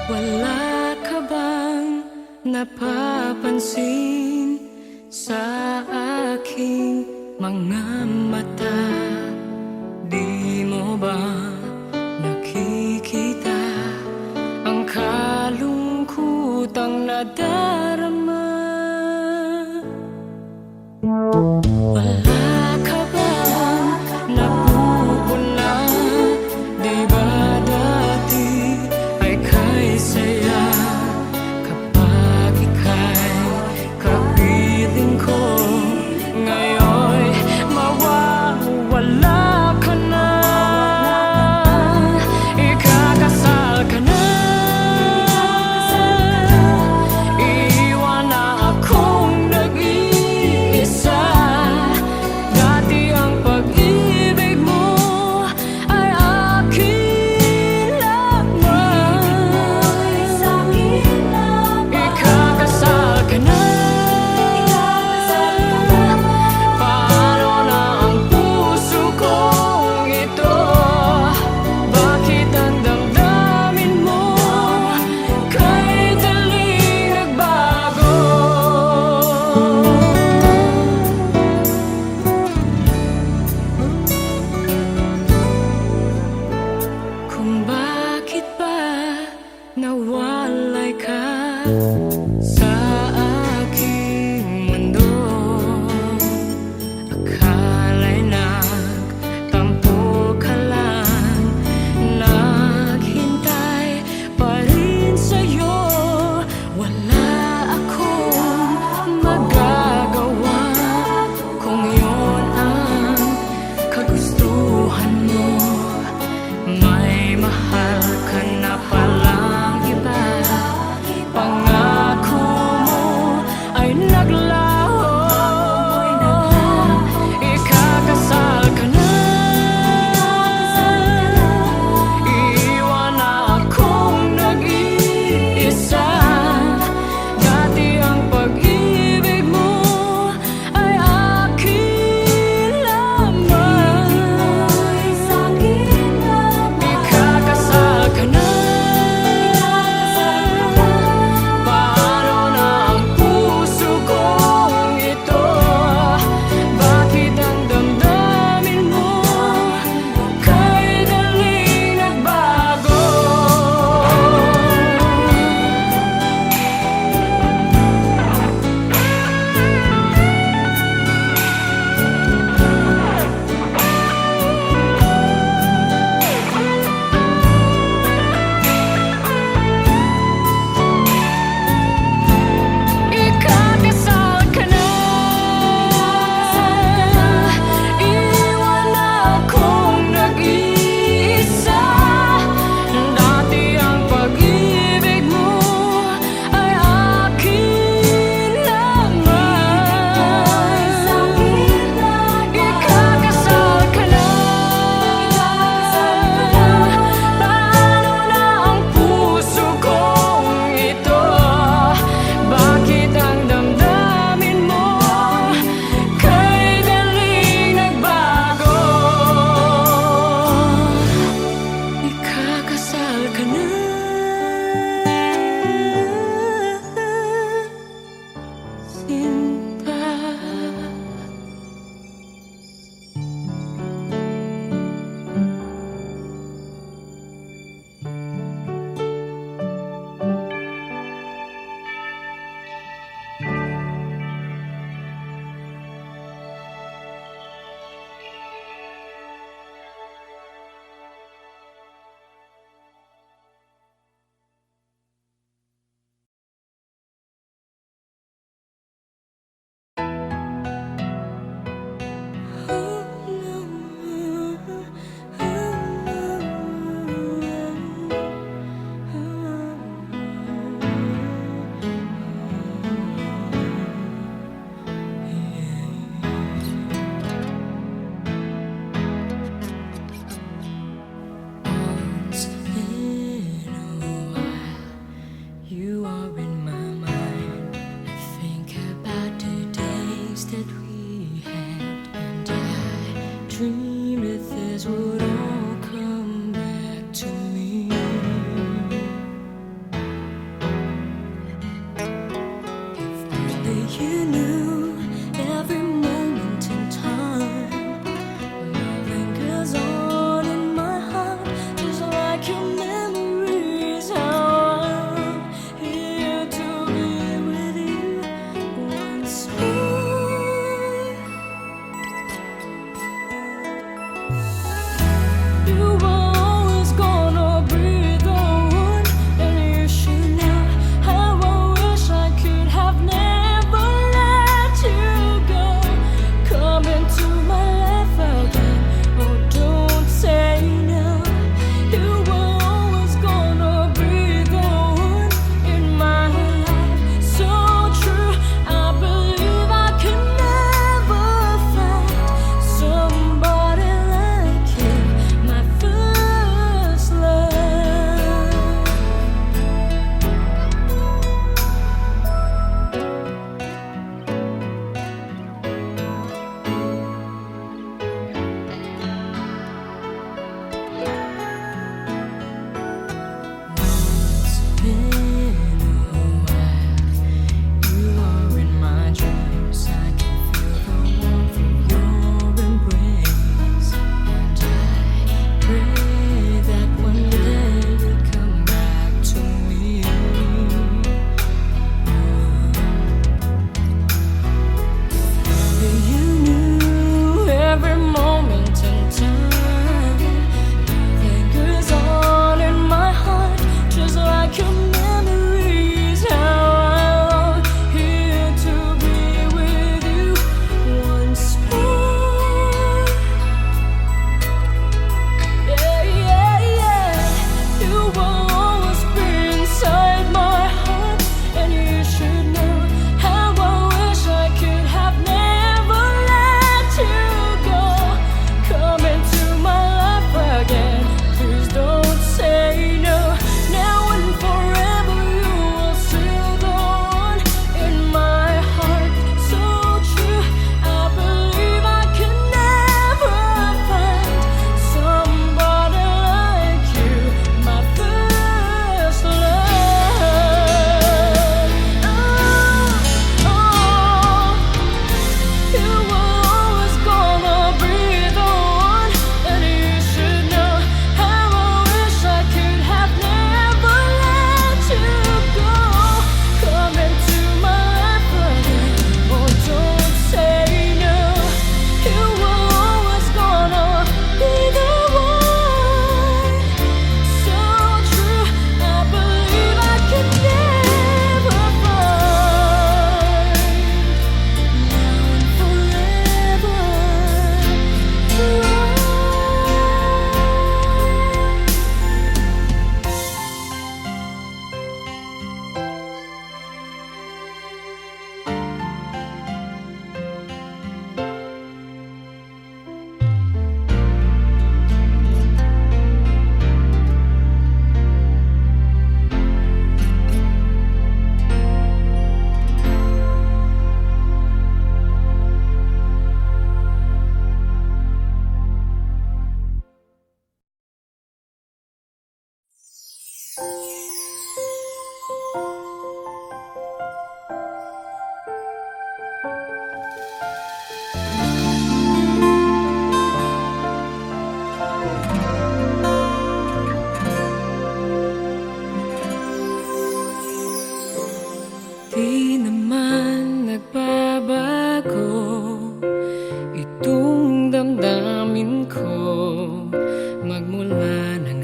Wala ka bang napapansin sa aking mga mata? Di mo ba nakikita ang kalungkutang nadarama? Wala ka bang napupuna? Di ba dati ay kay saya kapag ika'y kapiling ko? Ngayon'y mawawala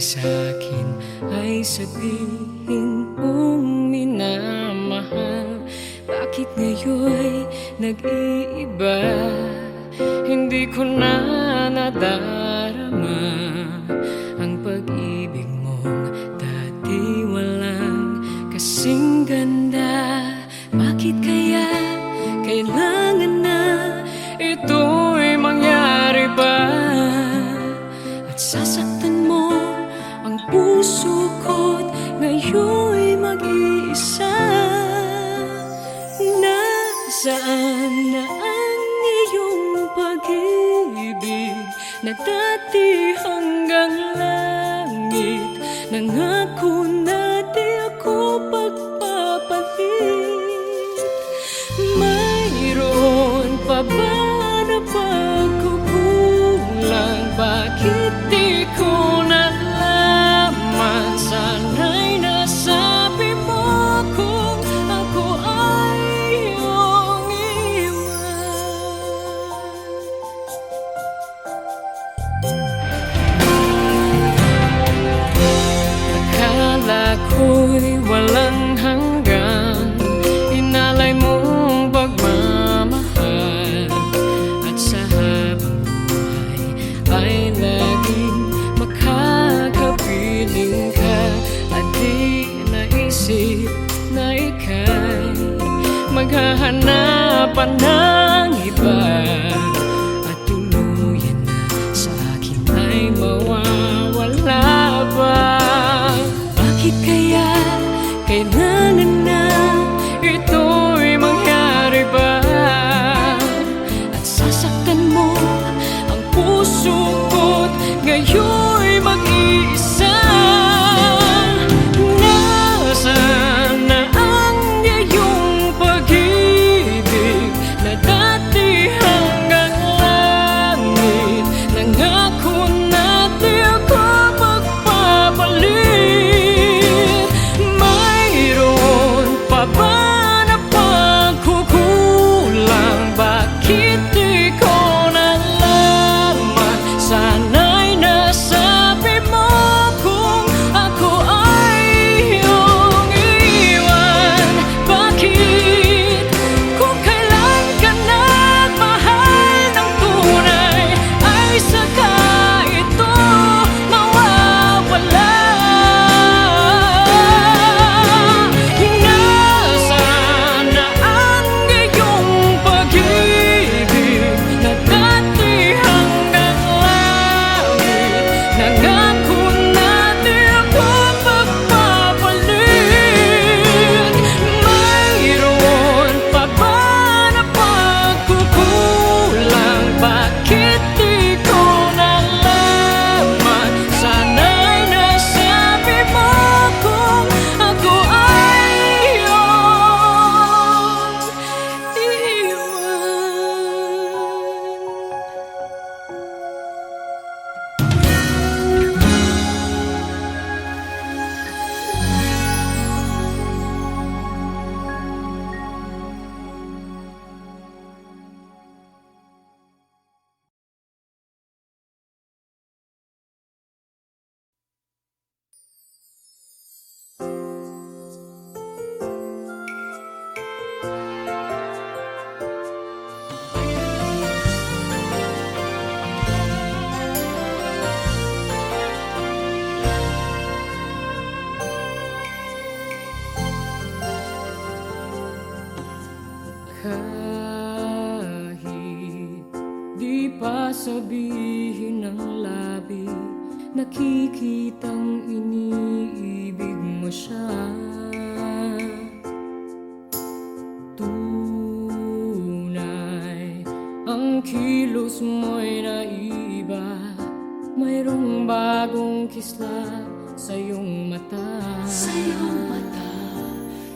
sa'kin ay sabihin mong minamahal. Bakit ngayon'y nag-iiba? Hindi ko na nadarama ang pag-ibig mong dati walang kasing ganda. Bakit kaya kailangan na ito'y mangyari pa? At sasaktan mo ang puso ko't ngayon'y mag-iisa. Nasaan na ang iyong pag-ibig na dati hanggang langit? Nangako na di ako pagpapalit. Mayroon pa ba na pagkukulang? Bakit di ko nalaman? Sana'y nasabi mo kung ako ay iyong iwan. Akala ko'y walang hanggan, inalay mong pagmamahal. At sa habang buhay ay laging makakapiling ka. At di naisip na ika'y maghahanapan ng iba. At tuluyan na sa akin ay mawawala ba? Bakit kaya kailangan na ito'y mangyari ba? At sasaktan mo ang puso ko't ngayon'y mag-iisa. Nasaan na ang iyong pag-ibig na dati hanggang langit? Nangako na di ako magpapalit. Mayroon pa ba na pagkukulang? Bakit di ko nalaman? Sana'y nasabi mo kung ako ay iyong iwan. Bakit kung kailan ka nagmahal ng tunay ay saka ito mawawala? Nasaan na ang iyong pag-ibig na dati hanggang langit? Nangako na di ako magpapalit. Mayroon pa ba na pagkukulang? Bakit di ko nalaman? Sana'y nasabi mo kung ako ay iyong kahit di pa sabihin ng labi, nakikitang iniibig mo siya. Tunay ang kilos mo'y naiba. Mayroong bagong kislap sa iyong mata.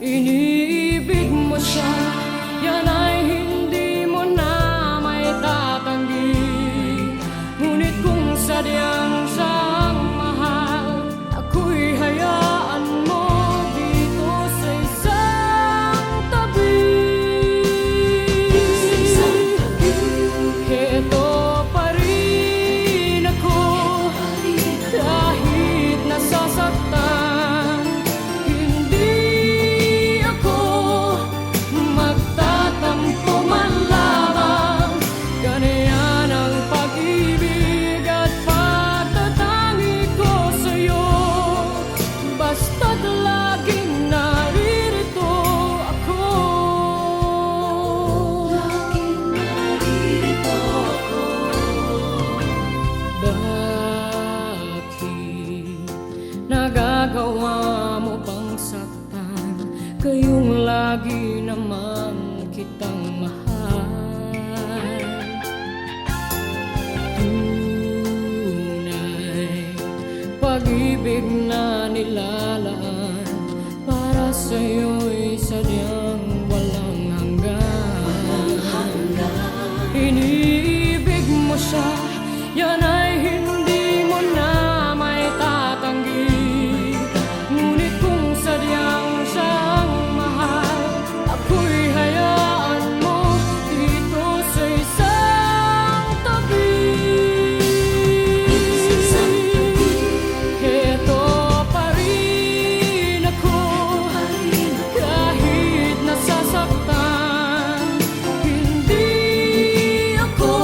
Iniibig mo siya, yan ay hindi mo na may tatanggi. Ngunit kung sadyang siyang mahal, ako'y hayaan mo dito sa isang tabi. Heto pa rin ako kahit lagi naman kitang mahal. Tunay pag-ibig na nilalaan para sa'yo'y sadyang walang hanggan. Iniibig mo siya, yan ay hindi mo na may tatanggi. Ngunit kung sadyang siyang mahal, ako'y hayaan mo dito sa isang tabi. Heto pa rin ako, kahit nasasaktan. Hindi ako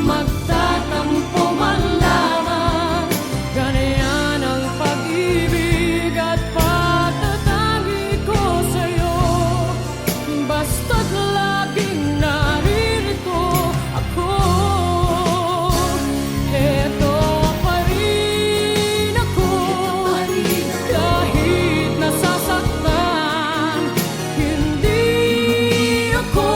magtatampo man lamang. Ganyan ang pag-ibig at pagtatangi ko sa'yo. Basta't laging naririto ako. Heto pa rin ako, kahit nasasaktan. Hindi ako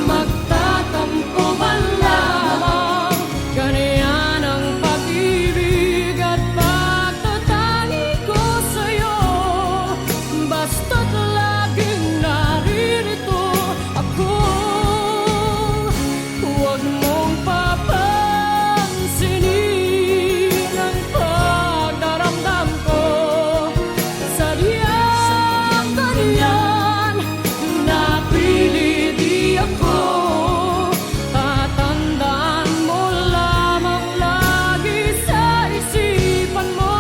magtatampo man lamang. Ganyan ang pag-ibig at pagtatangi ko sa'yo. Basta't laging naririto ako. Huwag mong papansinin ang pagdaramdam ko. Sadyang ganyan, napili di ako. Tatandaan mo lamang lagi sa isipan mo,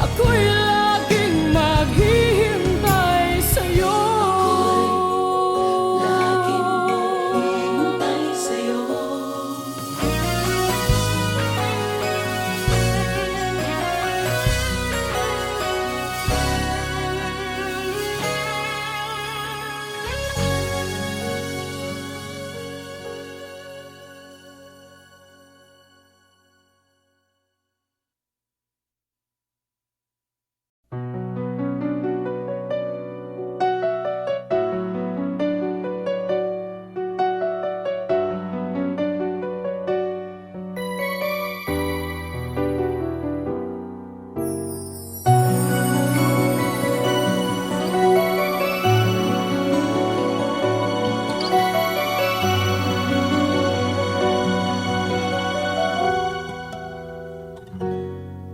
ako'y laging maghihintay sa'yo. Laging maghihintay sa'yo.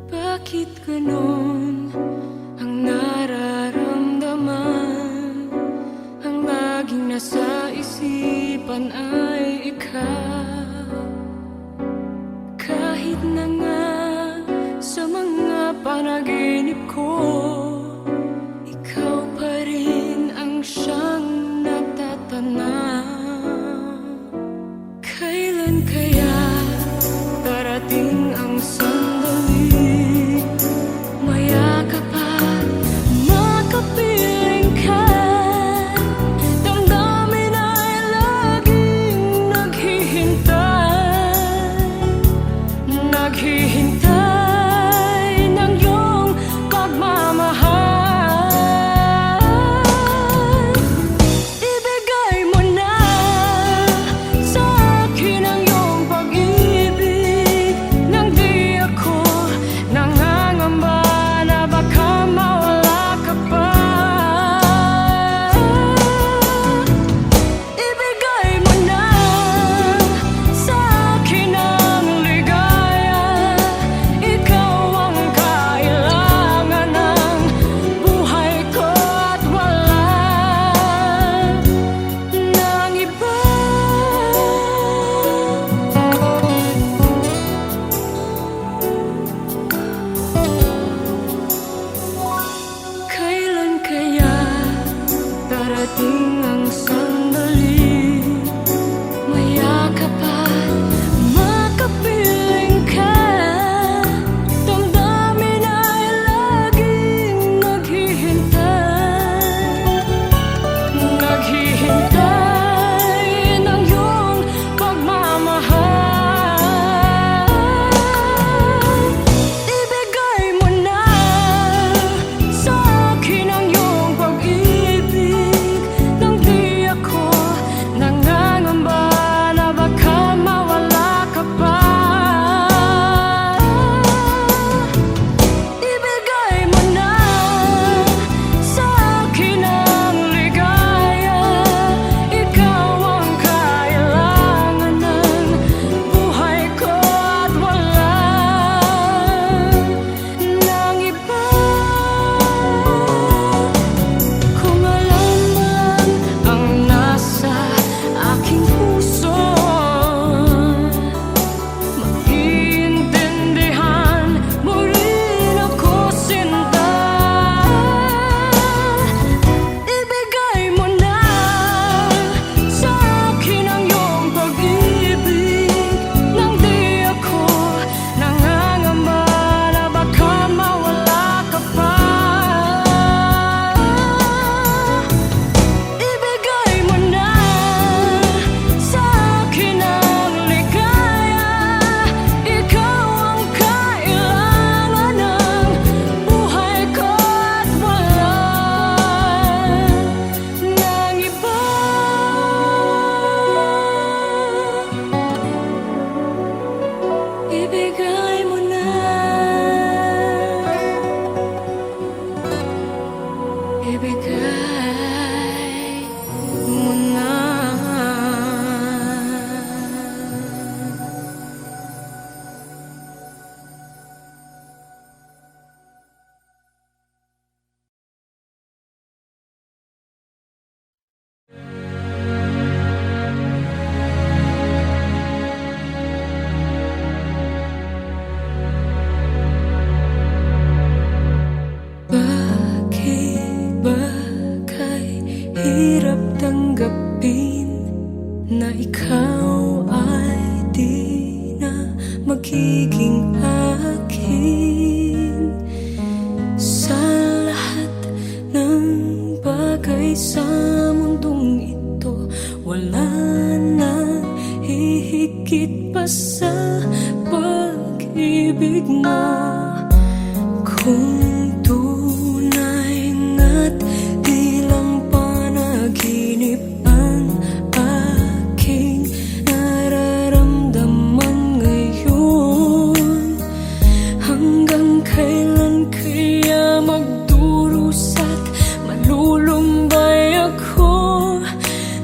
Bakit ganon ang nararamdaman? Ang laging nasa isipan ay ikaw. Kahit na nga sa mga panaginip ko, ikaw pa rin ang siyang natatanaw. Kailan kaya darating ang sandali, mayakap at makapiling ka? Damdamin ay laging naghihintay ng iyong pagmamahal. Ibigay mo na sa akin ang iyong pag-ibig, nang di ako nangangamba na baka mawala ka pa. Ibigay mo na sa akin ang ligaya, ikaw ang kailangan ng buhay ko at wala nang iba. Kailan kaya darating ang sandali, mayakap at makapiling ka? Damdamin ay laging naghihintay ng iyong pagmamahal. Ibigay mo na sa akin ang iyong sa mundong ito, wala nang hihigit pa sa pag-ibig mo. Kung tunay nga't di lang panaginip ang aking nararamdaman ngayon, hanggang kailan kaya magdurusa't malulumbay ako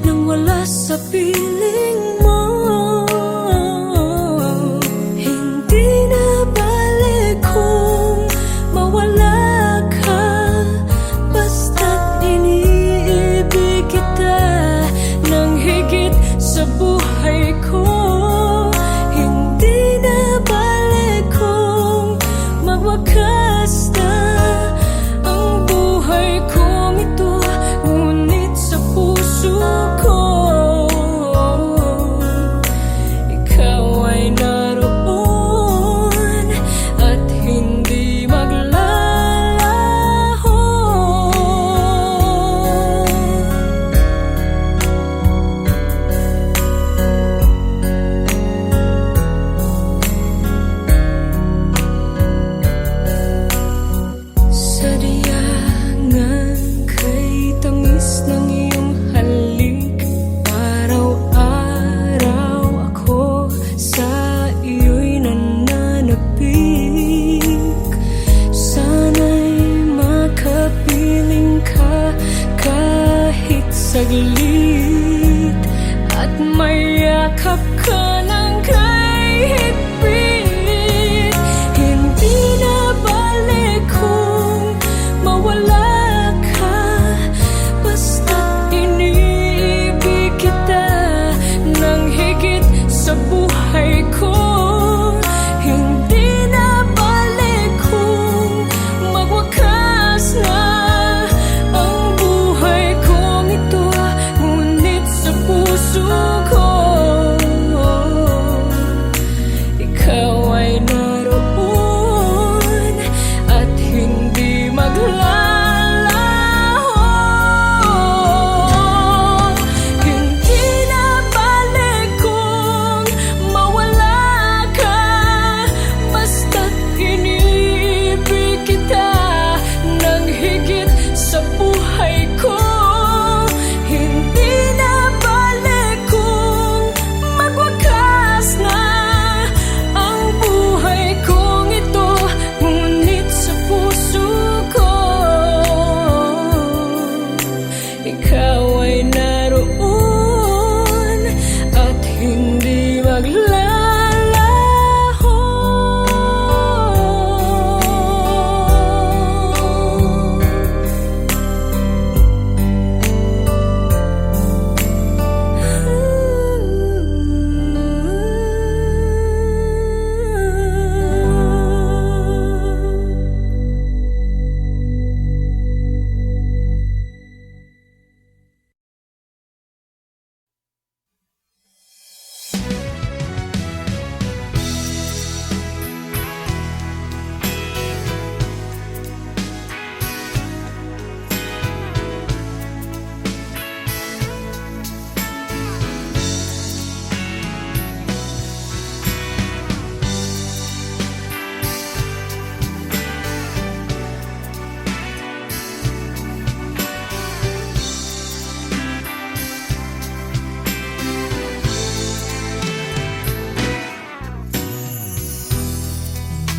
nang wala sa piling mo? Hindi na balik kung mawala ka, basta't iniibig kita ng higit sa buhay ko. Hindi na balik kung magwakas na ang buhay kong ito, ngunit sa puso ko ikaw ay naroon at hindi maglalaho. Sadiyangan kay tamis ng iyong halik, araw-araw ako sa iyo'y nananapik. Sana'y makapiling ka kahit saglit, at mayakap ka ng kahigpit. Hindi na balik kung mawala ka, basta't iniibig kita ng higit sa buhay ko. Hindi na balik kung magwakas na ang buhay kong ito, ngunit sa puso ko ikaw ay naroon at hindi maglalaho. Hindi na balik kung mawala ka, basta't iniibig kita ng higit sa buhay ko. Hindi na balik kung magwakas na ang buhay kong ito, ngunit sa puso ko ikaw ay naroon at hindi maglalaho.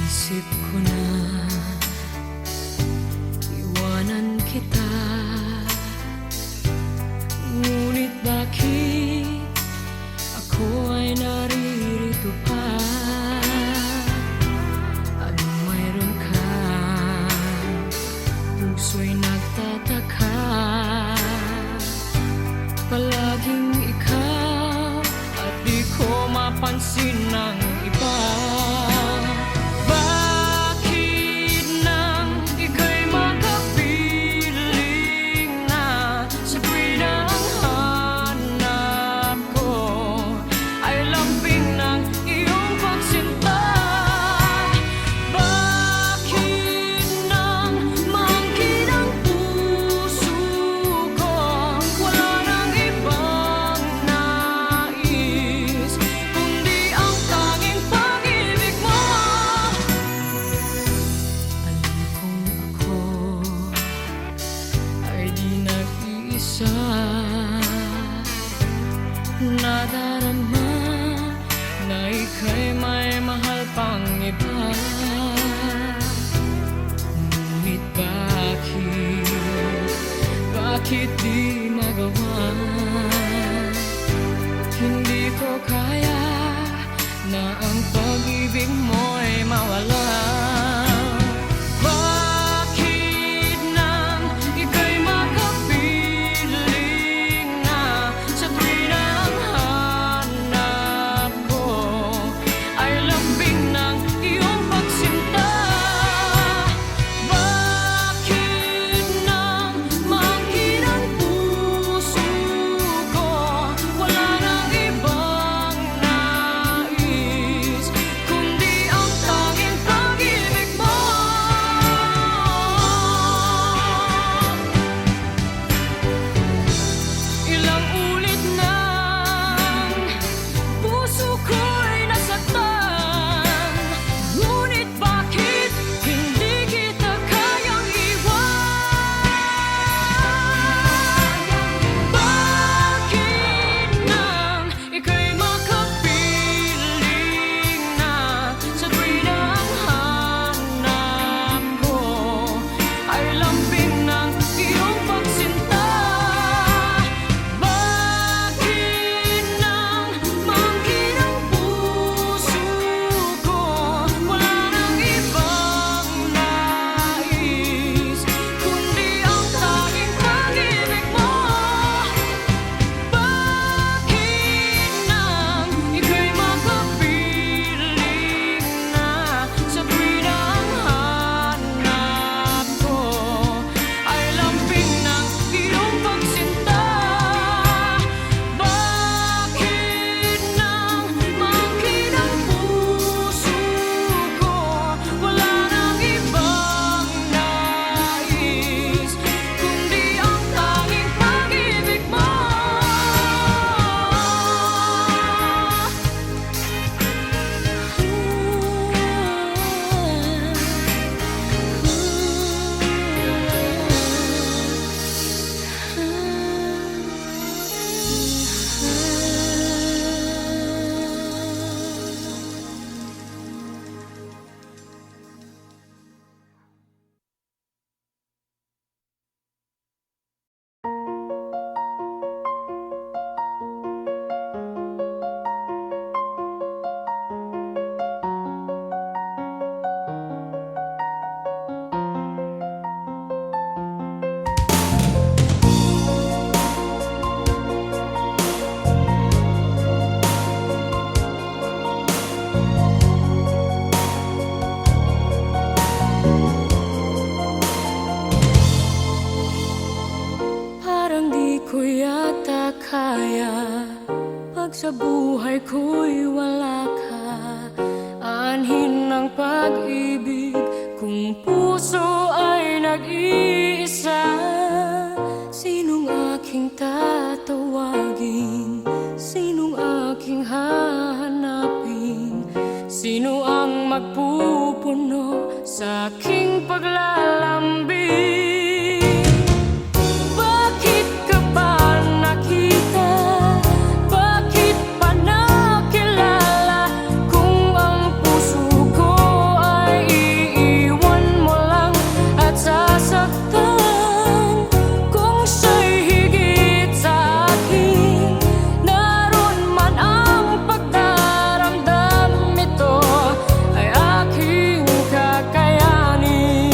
Isip ko na iwanan kita, ngunit bakit ako ay naririto pa? Anong mayroon ka? Puso'y nagtataka. Palaging ikaw at di ko mapansin ng iba. Bakit nang ika'y makapiling na sa tuwing ang hanap ko ay lambing ng iyong pagsinta? Bakit nang maangkin ang puso ko bakit di magawa? Hindi ko kaya na ang pag-ibig mo'y mawala. Bakit nang ika'y makapiling na sa tuwing ang hanap ko ay lambing ng iyong pagsinta? Bakit nang maangkin ang puso ko, wala nang ibang nais kundi ang tanging pag-ibig mo? Ilang ulit nang puso ko'y nasaktan, ngunit bakit hindi kita kayang iwan? Bakit nang ika'y makapiling na sa tuwing ang hanap ko ay lambing ng iyong pagsinta? Bakit nang maangkin ang puso ko, wala nang ibang nais kundi ang tanging pag-ibig mo? Bakit nang ika'y makapiling na sa tuwing ang hanap ko ay lambing ng iyong pagsinta? Bakit nang maangkin ang puso ko, wala nang ibang nais kundi ang tanging pag-ibig mo? Parang di ko yata kaya pag sa buhay ko'y wala ka. Anhin ng pag-ibig kung puso ay nag-iisa. Sinong aking tatawagin? Sinong aking hahanapin? Sino ang magpupuno sa aking paglalambing? Bakit ka ba nakita? Bakit pa nakilala? Kung ang puso ko ay iiwan mo lang at sasaktan, kung siya'y higit sa akin, naroon man ang pagdaramdam, ito ay aking kakayanin.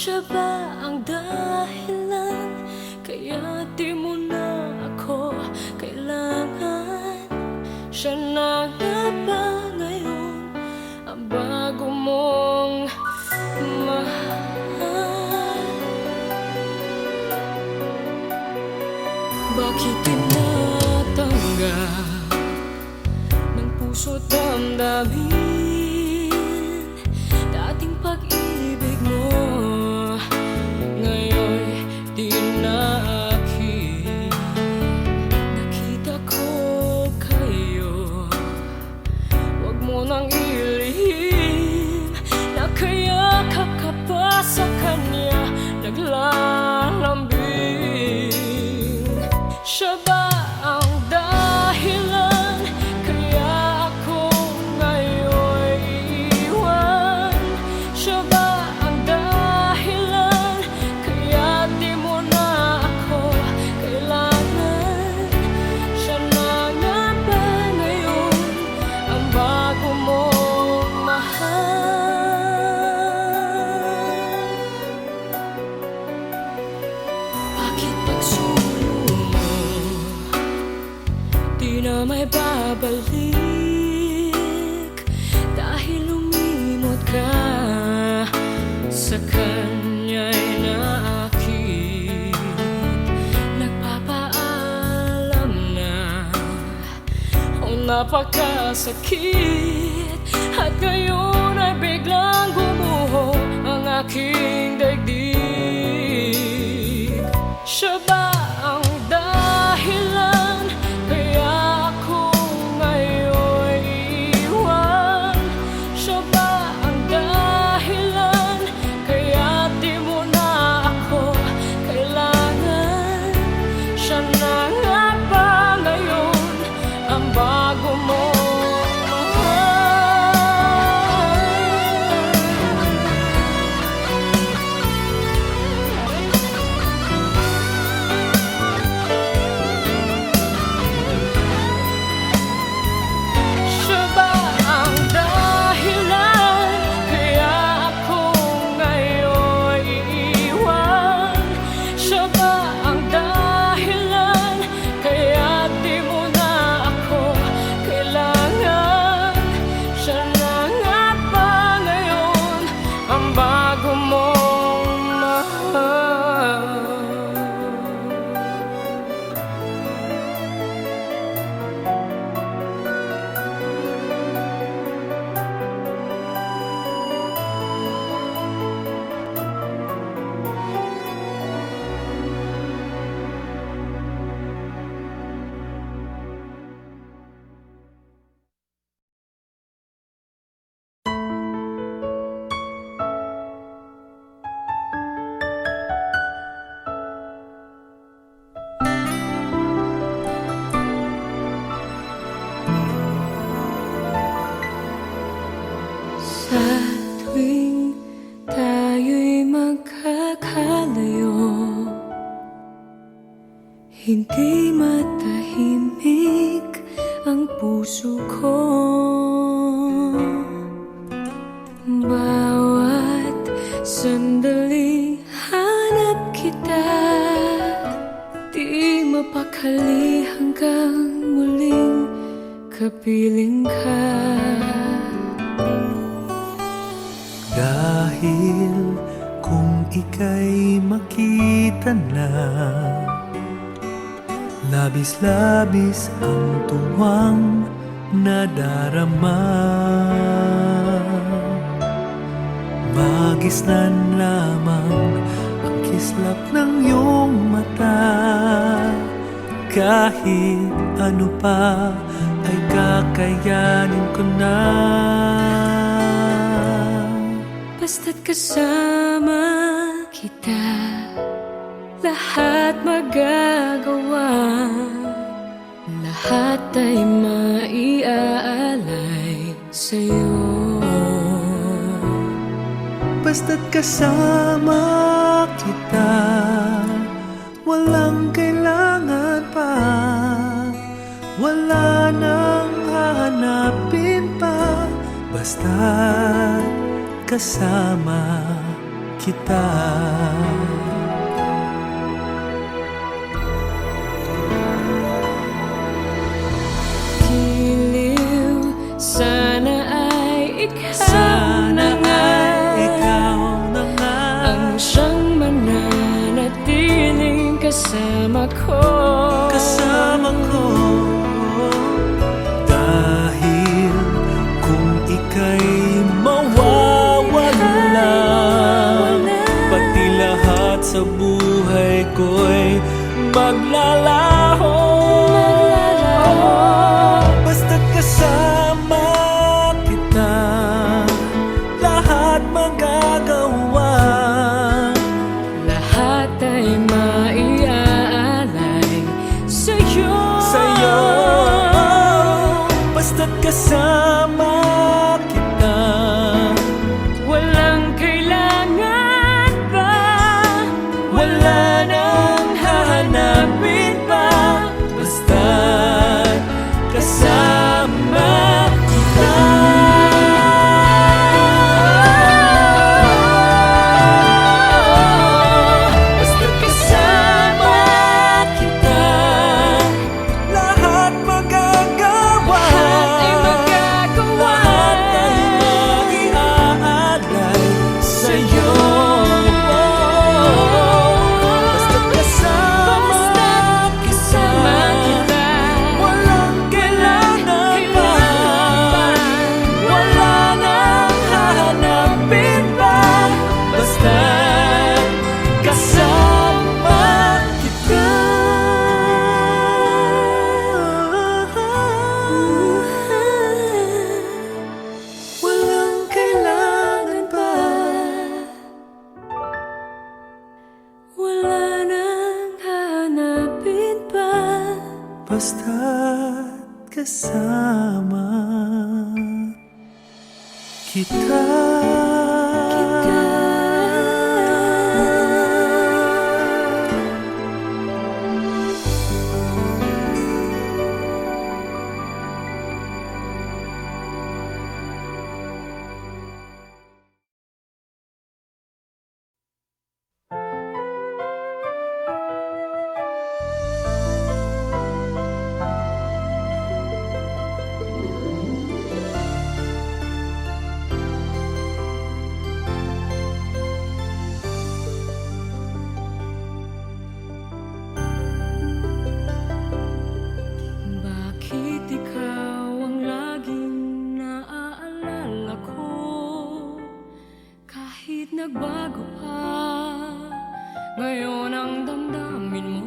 Siya ba ang dahilan kaya di mo na ako kailangan? Siya na nga ba ngayon ang bago mong mahal? Bakit tinatanggap ng puso't damdamin dating pag-ibig mo? Ngayon di na akin. Nakita ko kayo, wag mo nang ilihim. Nakayakap ka pa sa kanya, naglalambing. Siya ba ang dahilan kaya ako ngayon iiwan? Siya ba ang dahilan kaya di mo na ako kailangan? Siya na nga ba ngayon ang bago mong mahal? Bakit pagsulo mo di na may babalik? Dahil lumimot ka sa kanya'y naakit. Nagpapaalam na napakasakit, at ngayon ay biglang gumuho ang aking daigdig. Siya ba ang dahilan kaya ako ngayon iiwan? Siya ba ang dahilan kaya di mo na ako kailangan? Siya na nga ba ngayon ang bago mo sa tuwing tayo'y magkakalayo? Hindi matahimik ang puso ko. Bawat sandali hanap kita, di mapakali hanggang muling kapiling ka. Dahil kung ika'y makita na, labis-labis ang tuwang nadarama. Magisnan lamang ang kislap ng iyong mata. Kahit ano pa ay kakayanin ko na. Basta't kasama kita, lahat magagawa. Lahat ay maiaalay sa'yo. Basta't kasama kita, walang kailangan pa. Wala nang hahanapin pa. Basta't kasama kita. Giliw, sana ay ikaw Sana na nga ay ikaw na nga ang siyang mananatiling kasama ko. kasama ko. Dahil kung ika'y mawawala, pati lahat sa buhay ko'y maglalaho. Basta't kasama kita, lahat magagawa. Lahat ay maiaalay sa'yo. Sa'yo, basta't kasama kita. Walang kailangan pa, Wala nang hahanapin pa, basta't kasama kita. Basta't kasama kita, lahat magagawa. lahat ay magagawa. Lahat ay mag-iaalay sa'yo. Basta't kasama Kasama kita. walang kailangan pa, wala nang hahanapin pa, basta't kasama kita. Walang kailangan pa, Wala nang hanapin pa. basta't kasama kita. Bakit ikaw ang laging naaalala ko? Kahit nagbago pa, ngayon ang damdamin mo.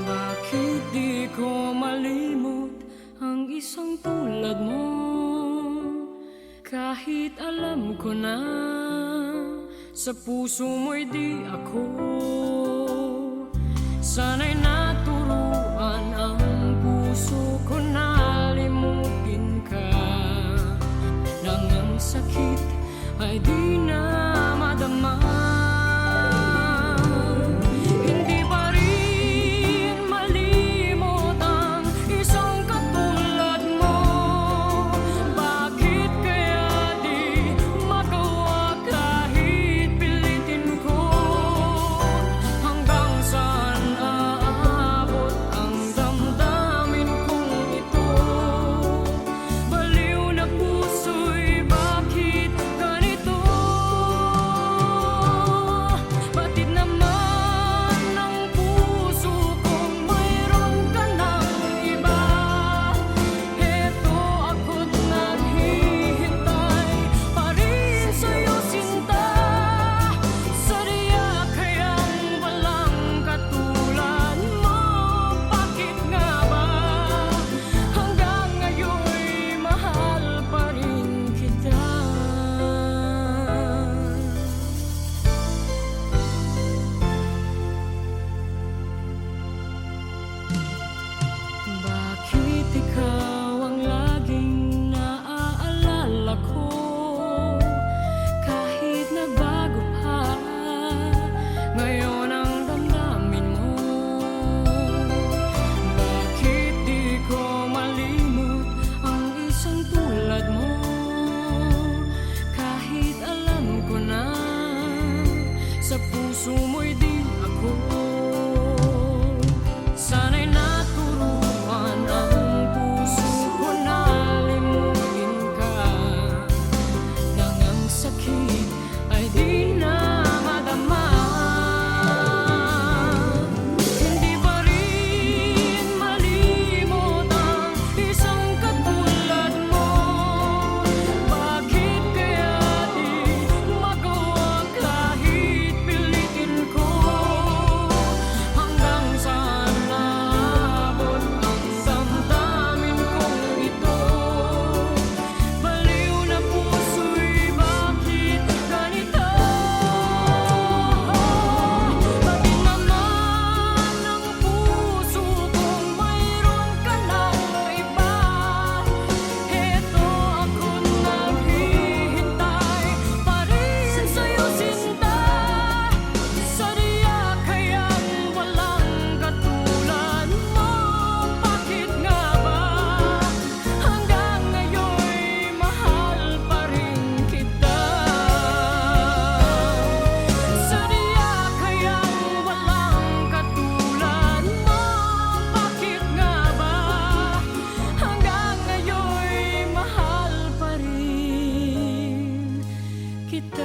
Bakit di ko malimot ang isang tulad mo? Kahit alam ko na sa puso mo'y di ako. Sana'y naturuan ang puso ko na limutin ka, nang ang sakit ay di na madama. Hindi pa rin malimot ang isang katulad mo. Bakit kaya di magawa kahit pilitin ko? Hanggang saan aabot ang damdamin kong ito? Baliw na puso'y bakit kita.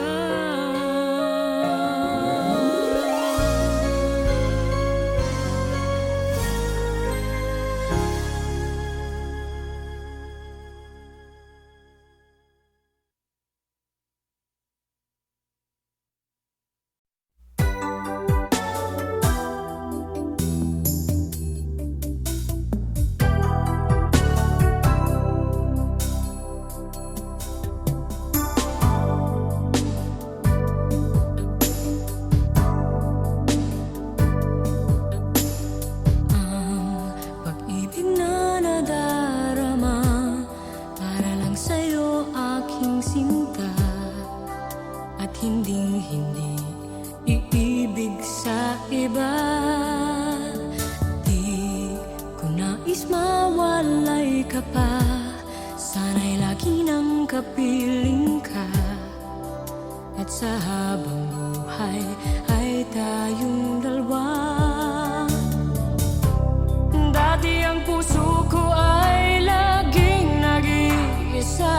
Hinding-hindi iibig sa iba. Di ko nais mawalay ka pa, sana'y lagi nang kapiling ka. At sa habang buhay ay tayong dalawa. Dati ang puso ko ay laging nag-iisa,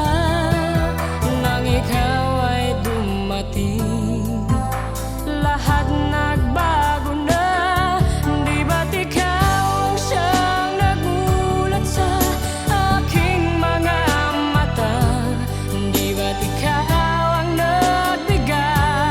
nang ikaw ay dumating, lahat nagbago na. Di ba't ikaw ang siyang nagulat sa aking mga mata? Di ba't ikaw ang nagbigay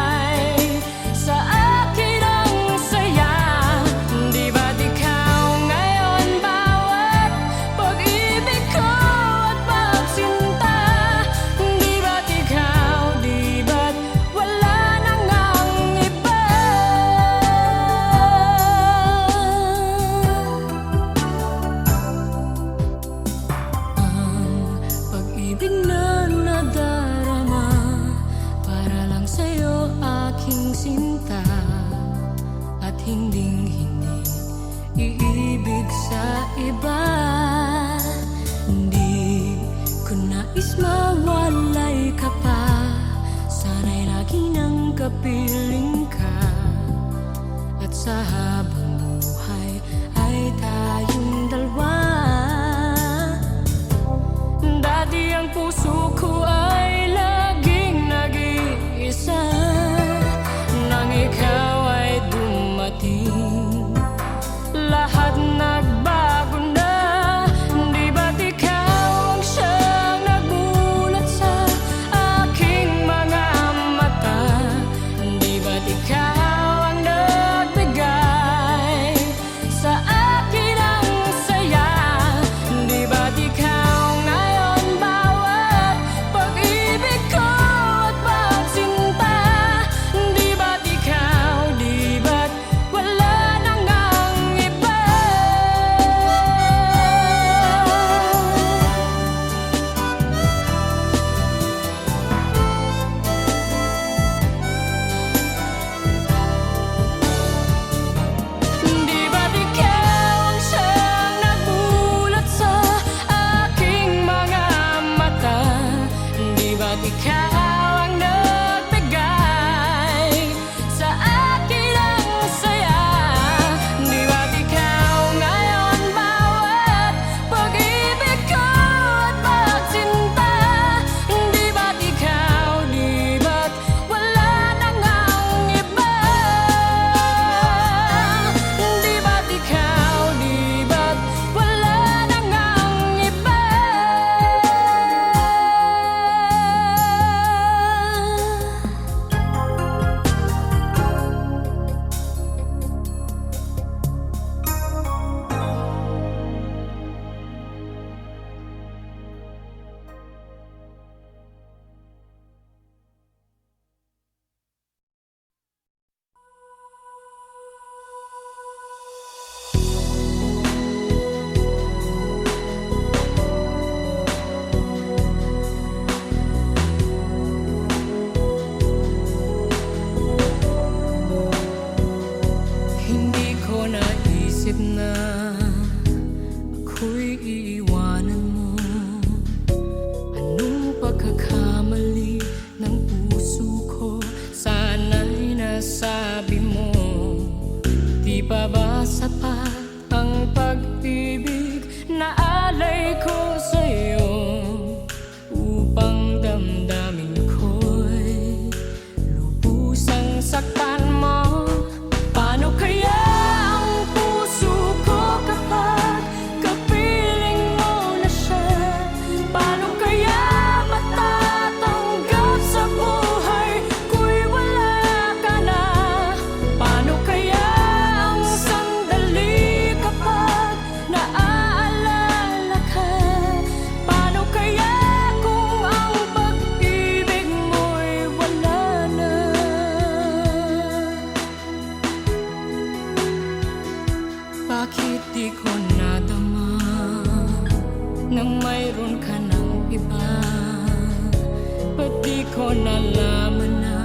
nalaman na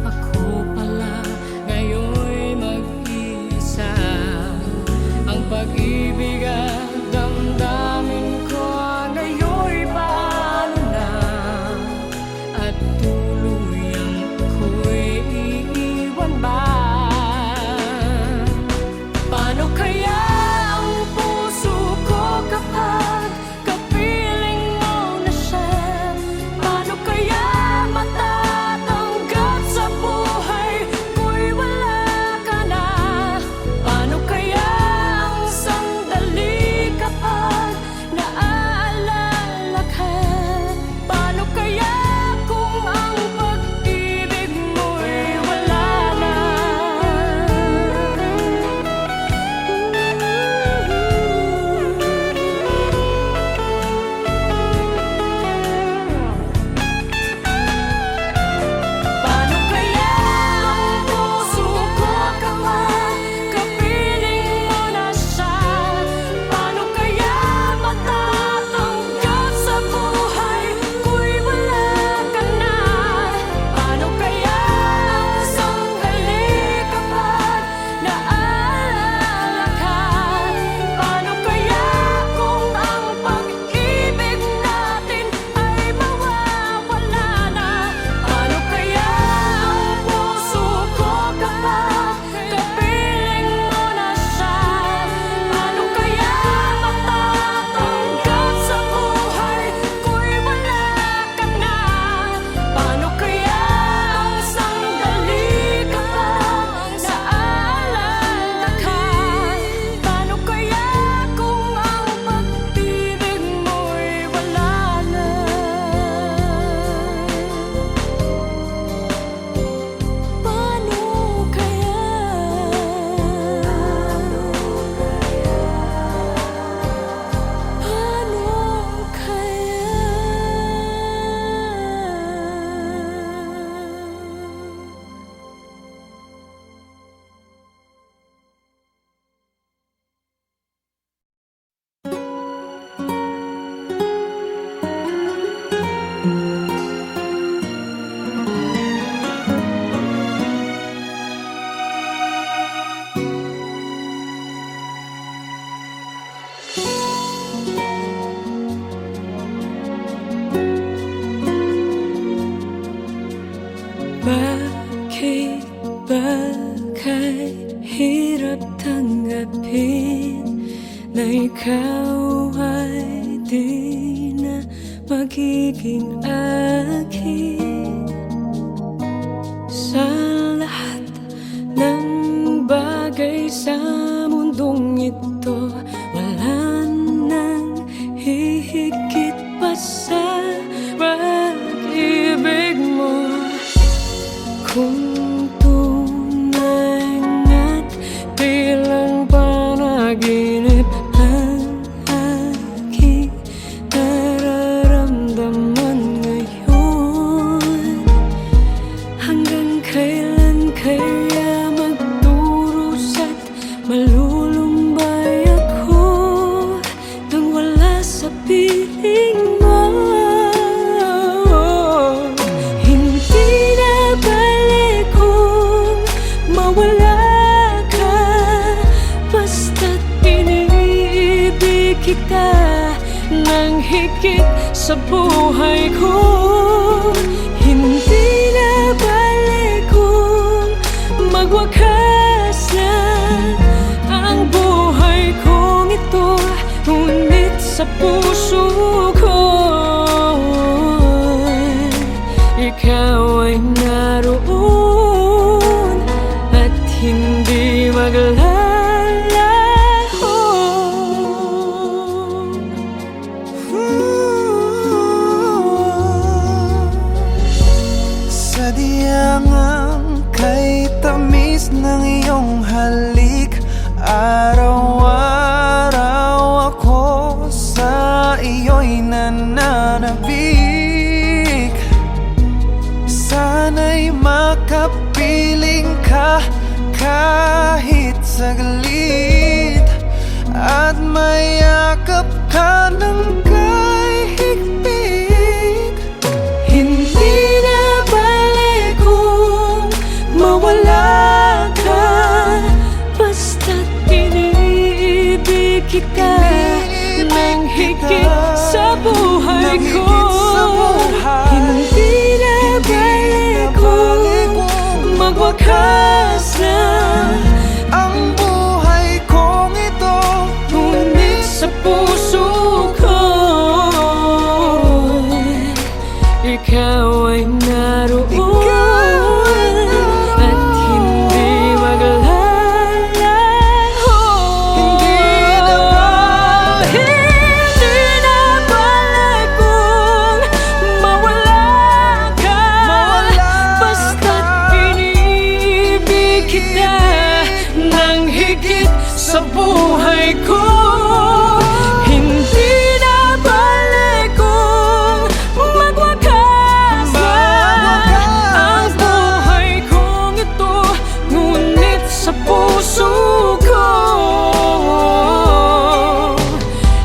ako pala ngayon'y mag-iisa. Ang pag-ibig at damdamin ko ngayon'y paano na, at tuluyang ako'y iiwan ba? Paano kaya ang puso ko kapag kapiling mo na siya? Paano kaya matatanggap sa buhay ko'y wala ka na? Paano kaya ang sandali kapag naaalala ka? Paano kaya kung ang pag-ibig mo'y wala na? Paano kaya ang puso ko kapag kapiling mo na siya? Paano kaya matatanggap sa buhay ko'y wala ka na? Paano kaya ang sandali kapag naaalala ka? Paano kaya kung ang pag-ibig natin ay mawawala na? Paano kaya ang puso ko kapag kapiling mo na siya? Paano kaya matatanggap sa buhay ko'y wala ka na? Paano kaya ang sandali kapag naaalala ka? Paano kaya kung ang pag-ibig mo'y wala na? Paano kaya? Bakit ba kahirap tanggapin na ikaw ay di na magiging akin? Sa lahat ng bagay sa mundong ito, wala nang hihigit pa sa pag-ibig mo. Kung tunay nga't di lang panaginip ang aking nararamdaman ngayon, hanggang kailan kaya magdurusa't malulumbay ako nang wala sa piling mo? Hindi na balik kung mawala ka, basta't iniibig kita ng higit sa buhay ko. Hindi na balik kung magwakas na ang buhay kong ito, ngunit sa puso ko ikaw ay naroon at hindi maglalaho. Sadyang kay tamis ng iyong halik, araw-araw ako sa iyo'y nananabik. Sana'y makapiling ka kahit saglit, at mayakap ka ng kay higpit. Hindi na ba magwakas na ang buhay kong ito. ngunit sa puso ko ikaw ay naroon at hindi maglalaho. Hindi na balik kung mawala ka, basta't iniibig kita ng higit sa buhay ko. Hindi na balik kung magwakas na ang buhay kong ito, ngunit sa puso ko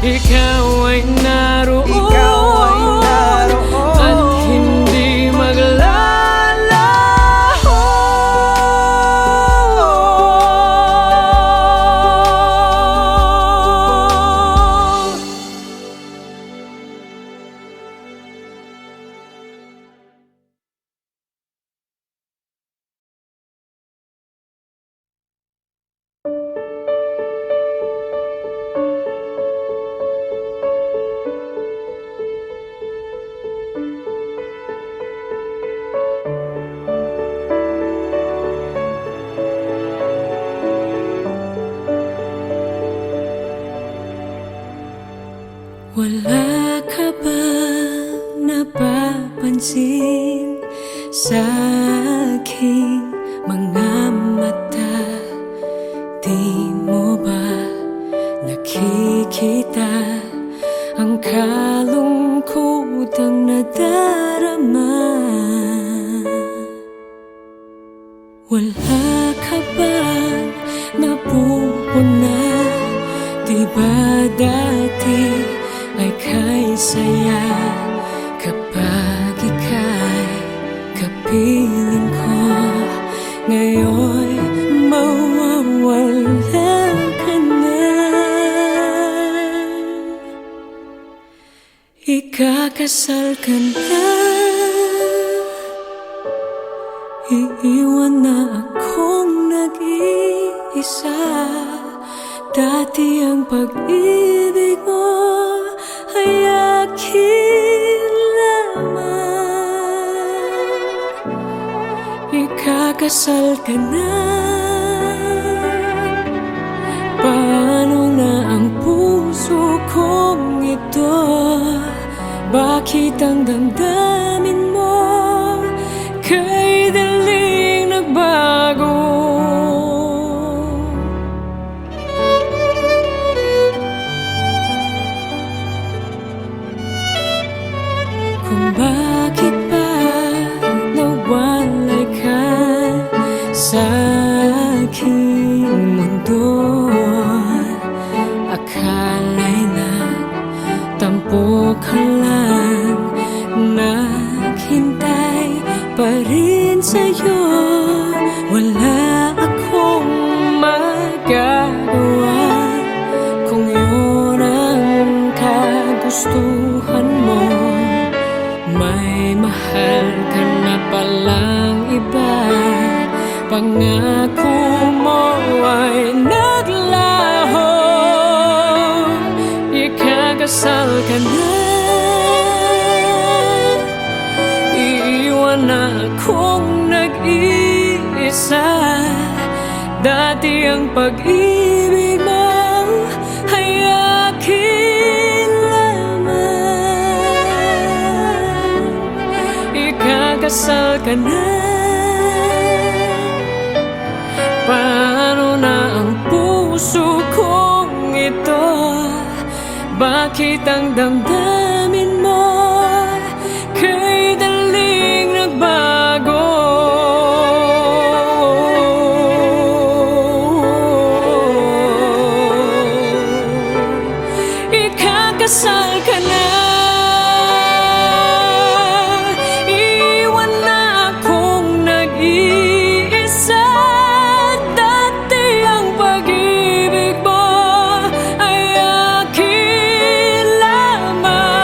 ikaw ay naroon at hindi maglalaho. Wala ka ba napapansin sa aking mga mata? Di mo ba nakikita ang kalungkotang nadarama? Wala ka bang napupuna? Di ba dati ay kay saya kapag ika'y kapiling ko? Ngayon mawawala ka na. Ikakasal ka na, iiwan na akong nag-iisa. Dati ang pag-ibig mo ay akin lamang. Ikakasal ka na, paano na ang puso kong ito? Bakit ang damdamin mo kay daling nagbago? Kung bakit ba nawalay ka sa aking mundo, akala'y nagtampo ka lang, naghintay pa rin sa'yo. Wala akong magagawa kung yun ang kagustuhan mo. May mahal ka na palang iba, pangako mo ay naglaho. Ikakasal ka na, iiwan na akong nag-iisa. Dati ang pag-ibig mo ay akin lamang. Ikakasal ka na, paano na ang puso kong ito? Bakit ang damdamin mo kay daling nagbago? Ikakasal ka na, iwan na akong nag-iisa. Dati ang pag-ibig mo ay akin lamang.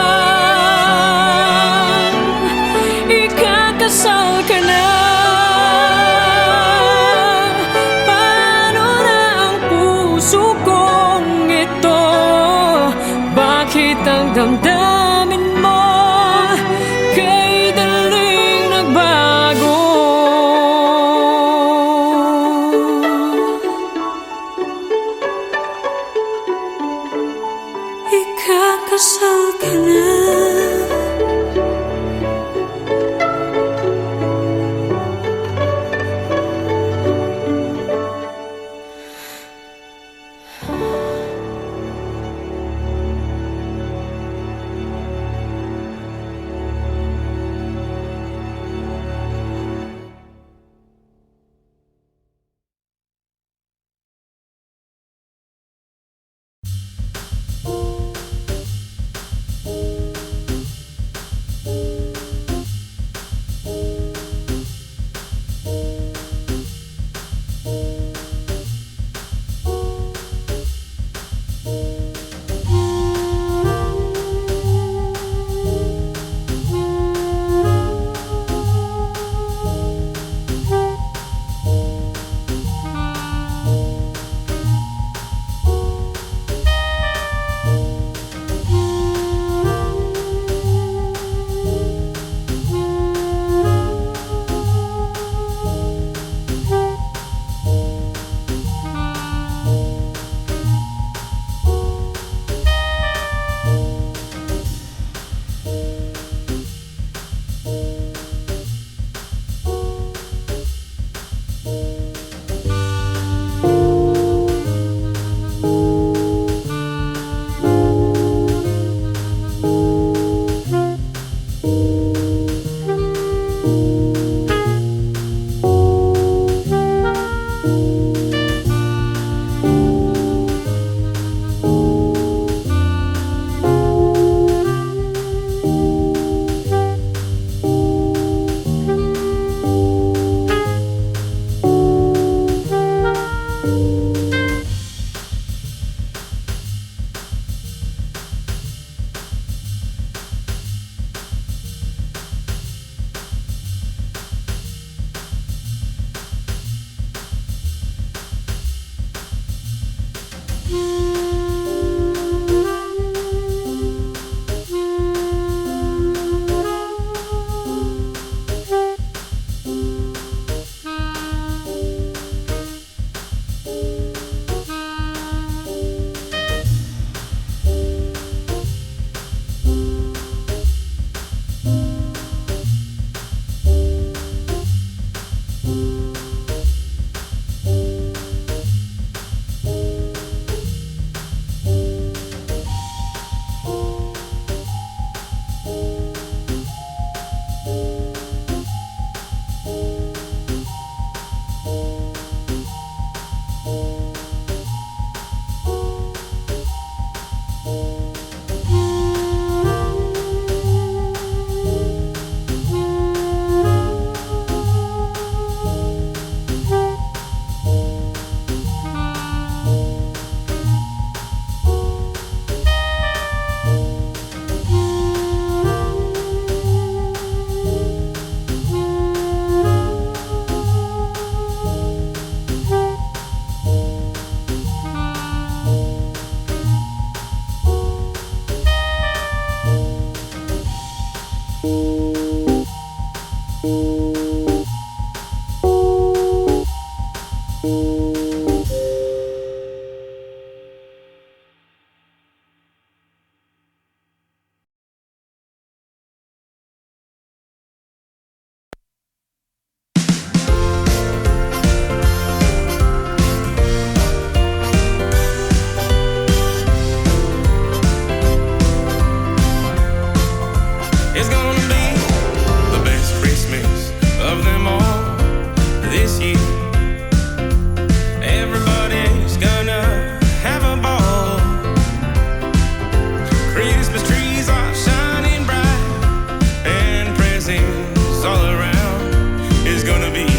gonna be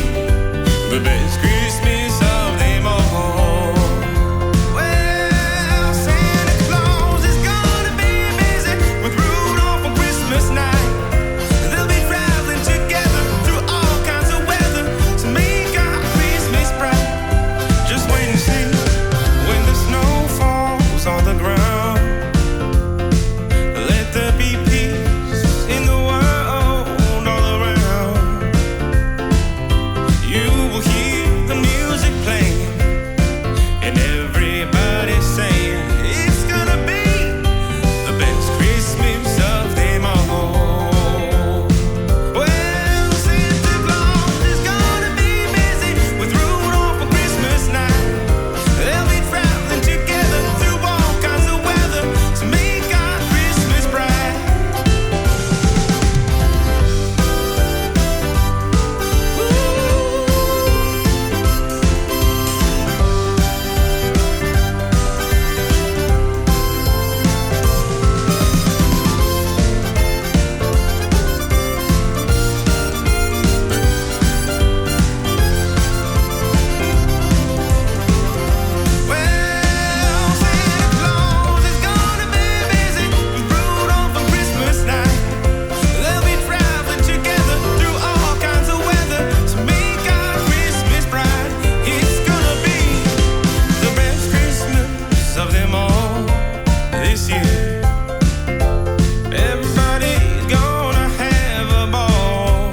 the best Christmas of them all. Well, Santa Claus is gonna be busy with Rudolph on Christmas night. They'll be traveling together through all kinds of weather to make our Christmas bright. Just wait and see when the snow falls on the ground. Let there be peace in the world all around. You will hear the music playing and everybody saying it's gonna be the best Christmas of them all. Well, Santa Claus is gonna be busy with Rudolph on Christmas night. They'll be traveling together through all kinds of weather to make our Christmas bright. Well, Santa Claus is gonna be busy with Rudolph on Christmas night. They'll be traveling together through all kinds of weather to make our Christmas bright. It's gonna be the best Christmas of them all this year. Everybody's gonna have a ball.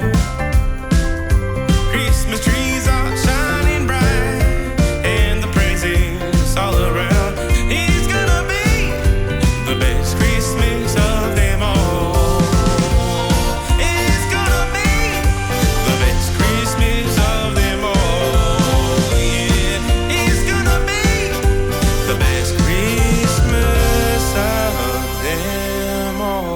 Christmas trees are shining bright and the presents all around. It's gonna be the best Christmas of them all. It's gonna be the best Christmas of them all. Yeah, it's gonna be the best Christmas of them all.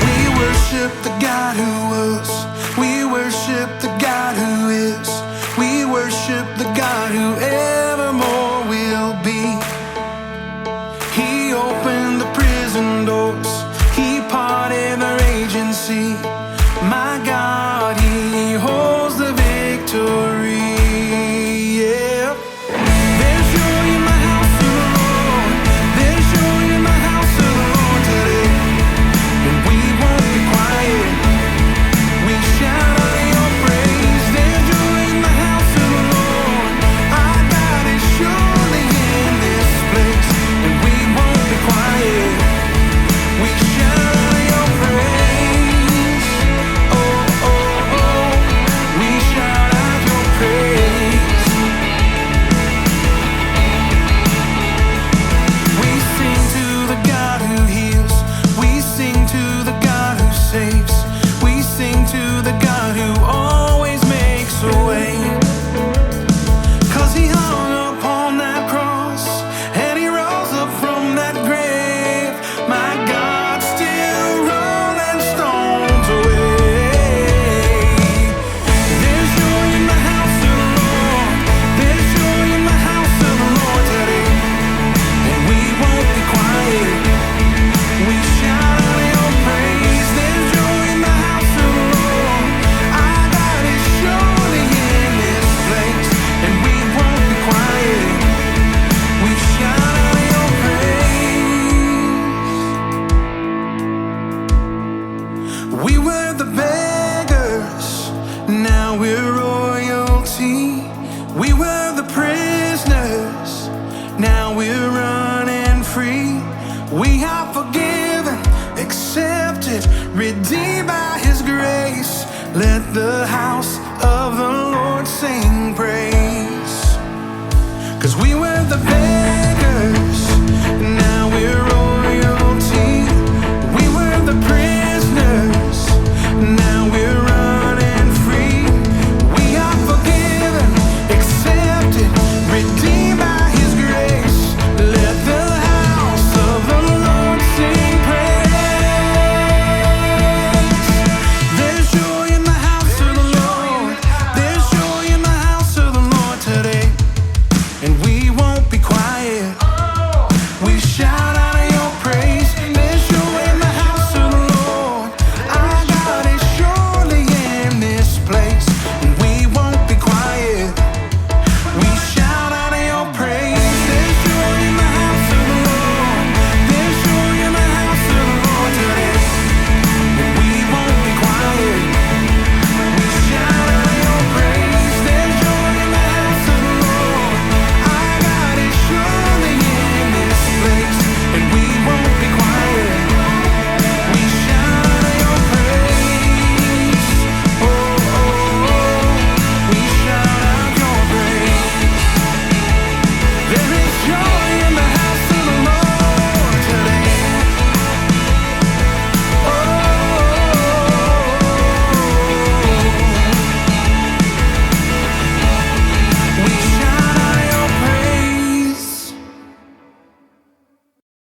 We worship the God who was. We worship the God who is. We worship the God who evermore will be. He opened the prison doors. He parted the raging sea. My God, He holds the victory. Yeah. There's joy in my house of the Lord. There's joy in my house of the Lord today. And we won't be quiet. We shout out your praise. There's joy in the house of the Lord. Our God is surely in this place. And we won't be quiet. We shout out your praise. Oh, oh, oh. We shout out your praise. We sing to the God who heals. We sing to the God who saves. We sing to the God who always makes a way. 'Cause He hung upon that cross and He rose up from that grave. My God, still rolling stones away. There's joy in the house of the Lord. There's joy in the house of the Lord today. And we won't be quiet. We shout out your praise. There's joy in the house of the Lord. Our God is surely in this place. And we won't be quiet. We shout out your praise. We were the beggars, now we're royalty. We were the prisoners, now we're running free. We are forgiven, accepted, redeemed by His grace. Let the house of the Lord sing praise. 'Cause we were the